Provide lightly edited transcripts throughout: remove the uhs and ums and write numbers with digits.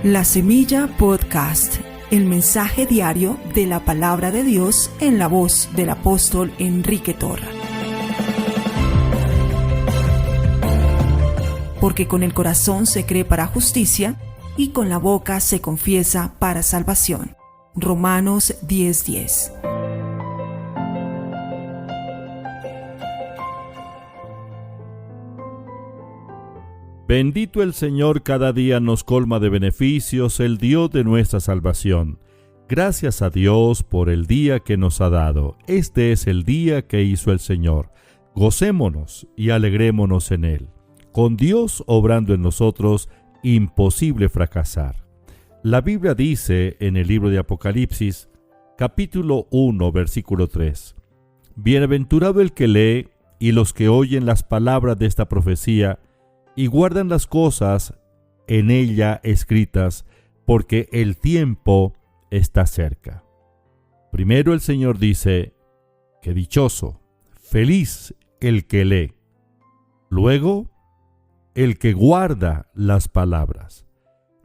La Semilla Podcast, el mensaje diario de la palabra de Dios en la voz del apóstol Enrique Torra. Porque con el corazón se cree para justicia y con la boca se confiesa para salvación. Romanos 10:10. Bendito el Señor, cada día nos colma de beneficios, el Dios de nuestra salvación. Gracias a Dios por el día que nos ha dado. Este es el día que hizo el Señor. Gocémonos y alegrémonos en Él. Con Dios obrando en nosotros, imposible fracasar. La Biblia dice en el libro de Apocalipsis, capítulo 1, versículo 3. Bienaventurado el que lee y los que oyen las palabras de esta profecía y guardan las cosas en ella escritas, porque el tiempo está cerca. Primero el Señor dice que dichoso, feliz el que lee. Luego, el que guarda las palabras.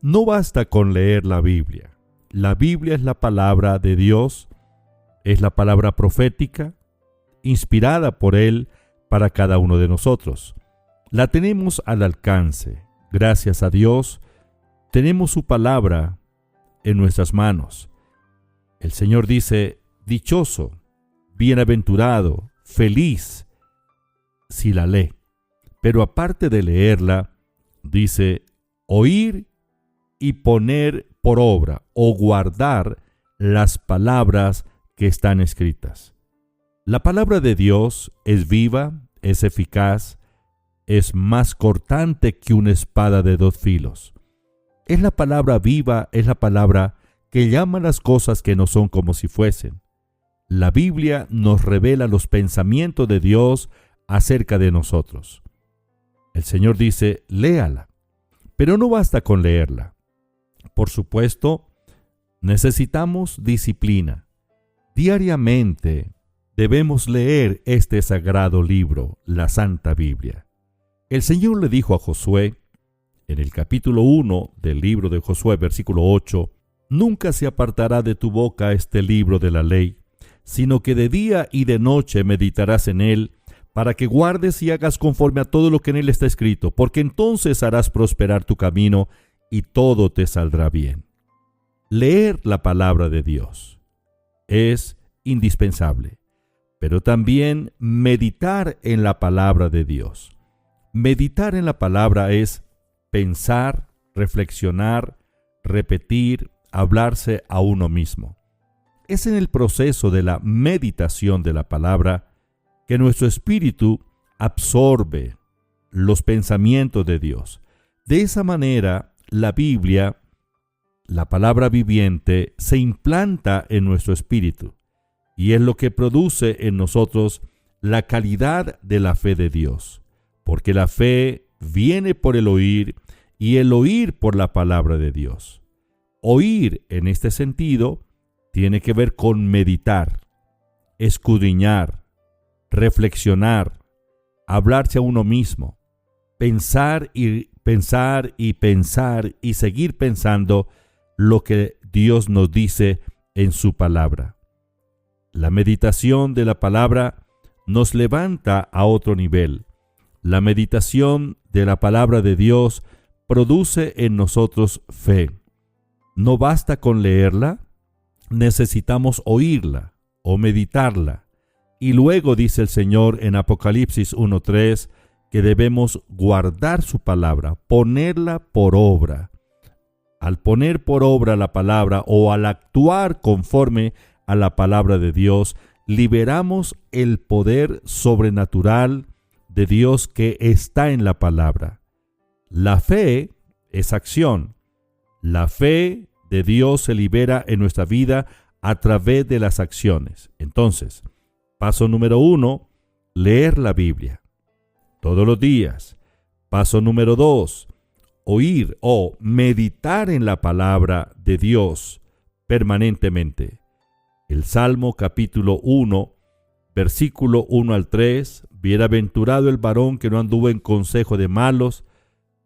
No basta con leer la Biblia. La Biblia es la palabra de Dios, es la palabra profética, inspirada por Él para cada uno de nosotros. La tenemos al alcance. Gracias a Dios, tenemos su palabra en nuestras manos. El Señor dice, dichoso, bienaventurado, feliz, si la lee. Pero aparte de leerla, dice, oír y poner por obra o guardar las palabras que están escritas. La palabra de Dios es viva, es eficaz, es más cortante que una espada de dos filos. Es la palabra viva, es la palabra que llama las cosas que no son como si fuesen. La Biblia nos revela los pensamientos de Dios acerca de nosotros. El Señor dice, léala, pero no basta con leerla. Por supuesto, necesitamos disciplina. Diariamente debemos leer este sagrado libro, la Santa Biblia. El Señor le dijo a Josué, en el capítulo 1 del libro de Josué, versículo 8, «Nunca se apartará de tu boca este libro de la ley, sino que de día y de noche meditarás en él, para que guardes y hagas conforme a todo lo que en él está escrito, porque entonces harás prosperar tu camino y todo te saldrá bien». Leer la palabra de Dios es indispensable, pero también meditar en la palabra de Dios. Meditar en la palabra es pensar, reflexionar, repetir, hablarse a uno mismo. Es en el proceso de la meditación de la palabra que nuestro espíritu absorbe los pensamientos de Dios. De esa manera, la Biblia, la palabra viviente, se implanta en nuestro espíritu y es lo que produce en nosotros la calidad de la fe de Dios. Porque la fe viene por el oír y el oír por la palabra de Dios. Oír en este sentido tiene que ver con meditar, escudriñar, reflexionar, hablarse a uno mismo, pensar y seguir pensando lo que Dios nos dice en su palabra. La meditación de la palabra nos levanta a otro nivel. La meditación de la palabra de Dios produce en nosotros fe. No basta con leerla, necesitamos oírla o meditarla. Y luego dice el Señor en Apocalipsis 1:3 que debemos guardar su palabra, ponerla por obra. Al poner por obra la palabra o al actuar conforme a la palabra de Dios, liberamos el poder sobrenatural de Dios que está en la palabra. La fe es acción. La fe de Dios se libera en nuestra vida a través de las acciones. Entonces, paso número 1, leer la Biblia todos los días. Paso número 2, oír o meditar en la palabra de Dios permanentemente. El Salmo capítulo 1, versículo 1 al 3, bienaventurado el varón que no anduvo en consejo de malos,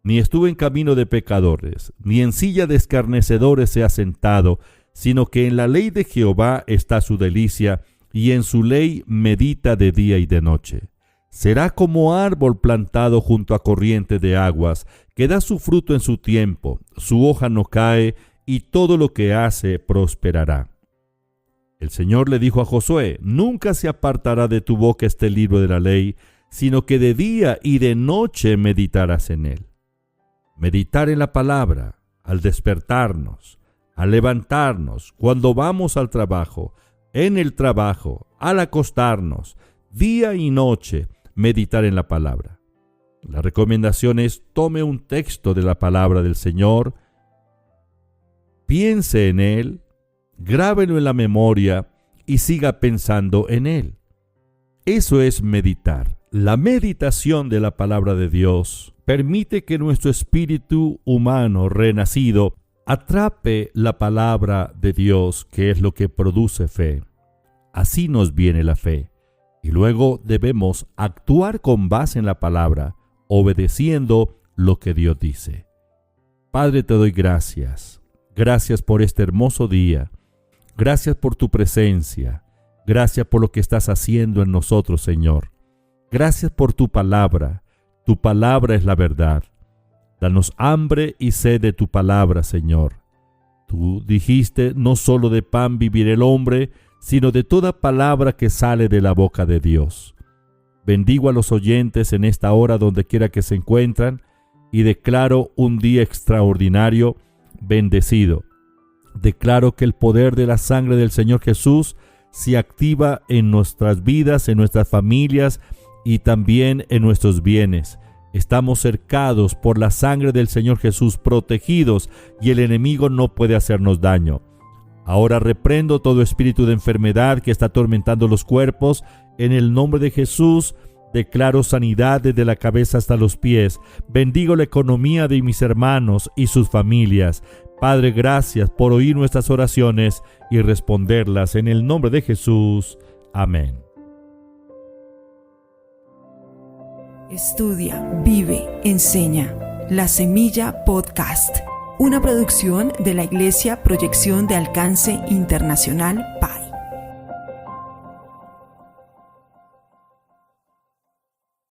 ni estuvo en camino de pecadores, ni en silla de escarnecedores se ha sentado, sino que en la ley de Jehová está su delicia, y en su ley medita de día y de noche. Será como árbol plantado junto a corriente de aguas, que da su fruto en su tiempo, su hoja no cae, y todo lo que hace prosperará. El Señor le dijo a Josué: nunca se apartará de tu boca este libro de la ley, sino que de día y de noche meditarás en él. Meditar en la palabra, al despertarnos, al levantarnos, cuando vamos al trabajo, en el trabajo, al acostarnos, día y noche, meditar en la palabra. La recomendación es: tome un texto de la palabra del Señor, piense en él, grábelo en la memoria y siga pensando en él. Eso es meditar. La meditación de la palabra de Dios permite que nuestro espíritu humano renacido atrape la palabra de Dios, que es lo que produce fe. Así nos viene la fe. Y luego debemos actuar con base en la palabra, obedeciendo lo que Dios dice. Padre, te doy gracias. Gracias por este hermoso día. Gracias por tu presencia. Gracias por lo que estás haciendo en nosotros, Señor. Gracias por tu palabra. Tu palabra es la verdad. Danos hambre y sed de tu palabra, Señor. Tú dijiste: no solo de pan vivirá el hombre, sino de toda palabra que sale de la boca de Dios. Bendigo a los oyentes en esta hora donde quiera que se encuentran y declaro un día extraordinario, bendecido. Declaro que el poder de la sangre del Señor Jesús se activa en nuestras vidas, en nuestras familias y también en nuestros bienes. Estamos cercados por la sangre del Señor Jesús, protegidos, y el enemigo no puede hacernos daño. Ahora reprendo todo espíritu de enfermedad que está atormentando los cuerpos. En el nombre de Jesús declaro sanidad desde la cabeza hasta los pies. Bendigo la economía de mis hermanos y sus familias. Padre, gracias por oír nuestras oraciones y responderlas en el nombre de Jesús. Amén. Estudia, vive, enseña. La Semilla Podcast. Una producción de la Iglesia Proyección de Alcance Internacional PAI.